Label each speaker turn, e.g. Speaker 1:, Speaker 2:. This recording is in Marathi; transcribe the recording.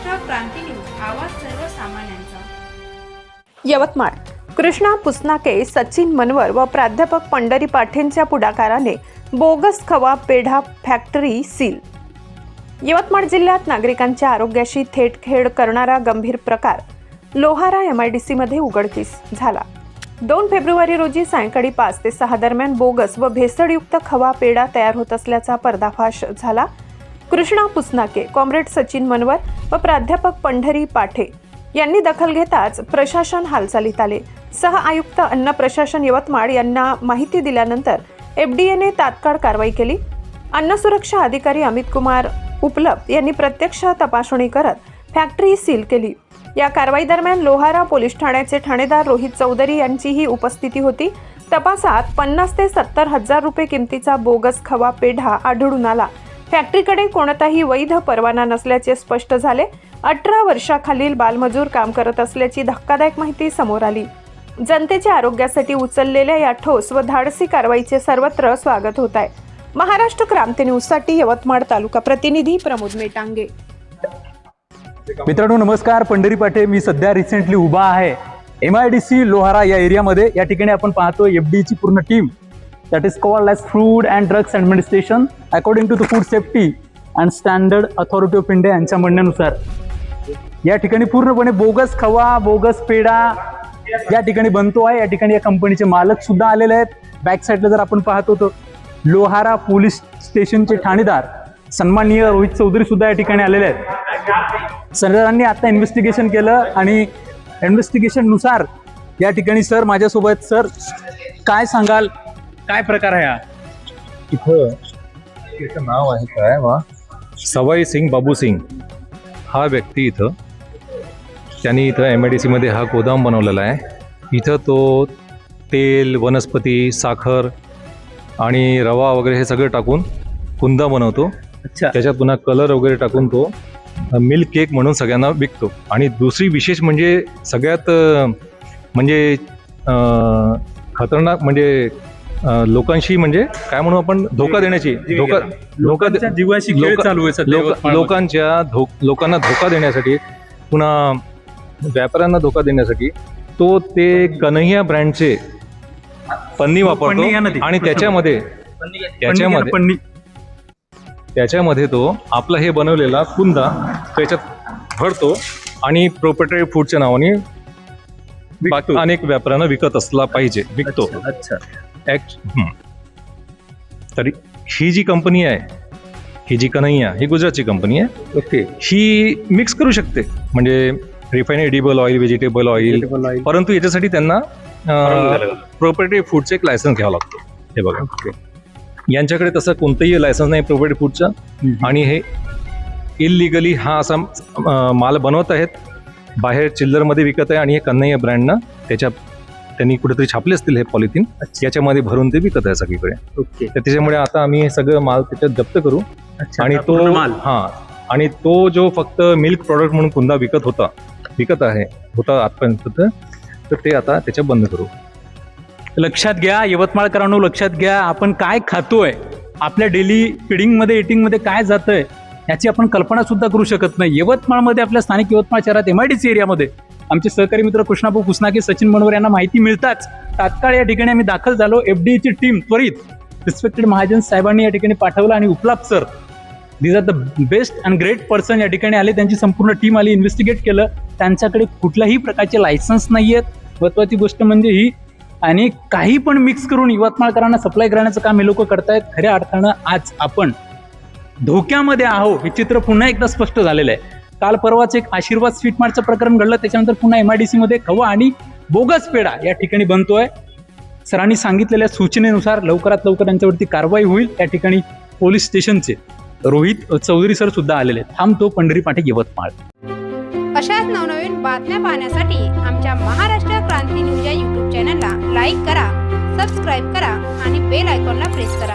Speaker 1: महाराष्ट्र क्रांती न्यूज, आवाज सर्वसामान्यांचा।
Speaker 2: यवतमाळ कृष्णा पुसनाके, सचिन मनवर व प्राध्यापक पंढरी पाठेंच्या पुढाकाराने बोगस खवा पेढा फॅक्टरी सील। यवतमाळ जिल्ह्यात नागरिकांच्या आरोग्याशी थेट खेळ करणारा गंभीर प्रकार लोहारा MIDC मध्ये उघडकीस झाला। 2 फेब्रुवारी रोजी सायंकाळी 5 ते 6 दरम्यान बोगस व भेसळयुक्त खवा पेढा तयार होत असल्याचा पर्दाफाश झाला। कृष्णा पुसनाके, कॉम्रेड सचिन मनवर व प्राध्यापक पंढरी पाठे यांनी दखल घेताच प्रशासन हालचालीत आले। सह आयुक्त अन्न प्रशासन यवतमाळ यांना माहिती दिल्यानंतर FDAने तात्काळ कारवाई केली। अन्न सुरक्षा अधिकारी अमित कुमार उपलब्ध यांनी प्रत्यक्ष तपासणी करत फॅक्टरी सील केली। या कारवाई दरम्यान लोहारा पोलीस ठाण्याचे ठाणेदार रोहित चौधरी यांचीही उपस्थिती होती। तपासात 50 ते 70 हजार रुपये किमतीचा बोगस खवा पेढा आढळून आला। फॅक्टरीकडे कोणताही वैध परवाना नसल्याचे स्पष्ट झाले। 18 वर्षाखालील बालमजूर काम करत असल्याची धक्कादायक माहिती समोर आली। जनतेच्या आरोग्यासाठी उचललेल्या या ठोस व धाडसी कारवाईचे सर्वत्र स्वागत होत आहे। महाराष्ट्र क्रांती न्यूजसाठी यवतमाळ तालुका प्रतिनिधी प्रमोद मेटांगे।
Speaker 3: मित्रांनो नमस्कार, पंढरी पाठे मी सध्या रिसेंटली उभा आहे MIDC लोहारा या एरियामध्ये। या ठिकाणी आपण पाहतो FDA ची पूर्ण team, that is called as food and drugs administration according to the food safety and standard authority of India यांच्या म्हणण्यानुसार या ठिकाणी पूर्णपणे बोगस खवा, बोगस पेढा या ठिकाणी बनतो आहे। या ठिकाणी या कंपनीचे मालक सुद्धा आलेले आहेत। बॅक साईडला जर आपण पाहतो तर लोहारा पोलीस स्टेशनचे ठाणेदार सन्माननीय रोहित चौधरी सुद्धा या ठिकाणी आलेले आहेत। सरांनी आता इन्व्हेस्टिगेशन केलं आणि इन्व्हेस्टिगेशन नुसार या ठिकाणी सर माझ्यासोबत, सर काय सांगाल, काय प्रकार आहे हा?
Speaker 4: इथं नाव आहे काय वा सवाई सिंग बाबू सिंग हा व्यक्ती इथं त्यांनी इथं MIDC मध्ये हा गोदाम बनवलेला आहे। इथं तो तेल, वनस्पती, साखर आणि रवा वगैरे हे सगळं टाकून कुंदा बनवतो।
Speaker 3: अच्छा,
Speaker 4: त्याच्यात पुन्हा कलर वगैरे टाकून तो मिल्क केक म्हणून सगळ्यांना विकतो। आणि दुसरी विशेष म्हणजे सगळ्यात म्हणजे खतरनाक म्हणजे लोकांशी म्हणजे काय म्हणू आपण धोका देण्याची
Speaker 3: लोकांच्या जीवाशी खेळ चालू आहे
Speaker 4: लोकांना धोका देण्यासाठी, पुन्हा व्यापाऱ्यांना धोका देण्यासाठी तो ते कन्हैया ब्रँडचे पन्नी वापरतो आणि त्याच्यामध्ये तो आपला हे बनवलेला कुंदा त्याच्यात भरतो आणि प्रोप्रायटरी फूडच्या नावाने अनेक व्यापाऱ्यांना विकत असला पाहिजे, विकतो।
Speaker 3: अच्छा,
Speaker 4: तरी ही जी कंपनी आहे, ही जी कन्हैया, ही गुजरातची कंपनी आहे।
Speaker 3: ओके,
Speaker 4: ही मिक्स करू शकते म्हणजे refine edible oil, vegetable oil, परंतु याच्यासाठी त्यांना प्रोप्रायटरी फूडचं एक लायसन्स घ्यावं लागतो। हे बघा, यांच्याकडे तसं कोणतंही लायसन्स नाही प्रोप्रायटरी फूडचं आणि हे इलिगली हा असा माल बनवत आहेत, बाहेर चिल्लरमध्ये विकत आहे आणि हे कन्हैया ब्रँडनं त्यांनी कुठेतरी छापले असतील हे पॉलिथिन, याच्यामध्ये भरून ते विकत आहे सगळीकडे।
Speaker 3: ओके,
Speaker 4: तर त्याच्यामुळे आता आम्ही हे सगळं माल त्याच्यात जप्त करू आणि तो
Speaker 3: माल
Speaker 4: आणि तो जो फक्त मिल्क प्रॉडक्ट म्हणून कुंदा विकत होता आजपर्यंत, तर ते आता त्याच्या बंद करू।
Speaker 3: लक्षात घ्या यवतमाळकरांनो, लक्षात घ्या, आपण काय खातोय, आपल्या डेली फिडिंगमध्ये इटिंगमध्ये काय जातंय याची आपण कल्पना सुद्धा करू शकत नाही। यवतमाळमध्ये, आपल्या स्थानिक यवतमाळ शहरात MIDC एरियामध्ये आमचे सहकारी मित्र कृष्णाभाऊ पुसनाके, सचिन मनवर यांना माहिती मिळताच तात्काळ या ठिकाणी आम्ही दाखल झालो। FDA ची टीम त्वरित रिस्पेक्टेड महाजन साहेबांनी या ठिकाणी पाठवलं आणि उपलब्ध sir, these are the best and great person या ठिकाणी आले। त्यांची संपूर्ण टीम आली, इन्व्हेस्टिगेट केलं। त्यांच्याकडे कुठल्याही प्रकारचे लायसन्स नाही आहेत। महत्वाची गोष्ट म्हणजे ही, आणि काही पण मिक्स करून यवतमाळकरांना सप्लाय करण्याचं काम हे लोक करतायत। खऱ्या अर्थानं आज आपण धोक्यामध्ये आहोत हे चित्र पुन्हा एकदा स्पष्ट झालेलं आहे। काल परवाच एक आशीर्वाद स्वीट मार्टचं प्रकरण घडलं, त्याच्यानंतर पुन्हा MIDC मध्ये खवा आणि बोगस पेढा या ठिकाणी बनतोय। सरांनी सांगितलेल्या सूचनेनुसार लवकरात लवकर यांच्यावरती कारवाई होईल। त्या ठिकाणी पोलीस स्टेशनचे रोहित चौधरी सर सुद्धा आलेले आहेत। थांबतो पंढरी पाठे, यवतमाळ।
Speaker 1: अशाच नवनवीन बातम्या पाहण्यासाठी आमच्या महाराष्ट्र क्रांती न्यूज या YouTube चॅनलला लाईक करा, सबस्क्राईब करा आणि बेल आयकॉनला प्रेस करा।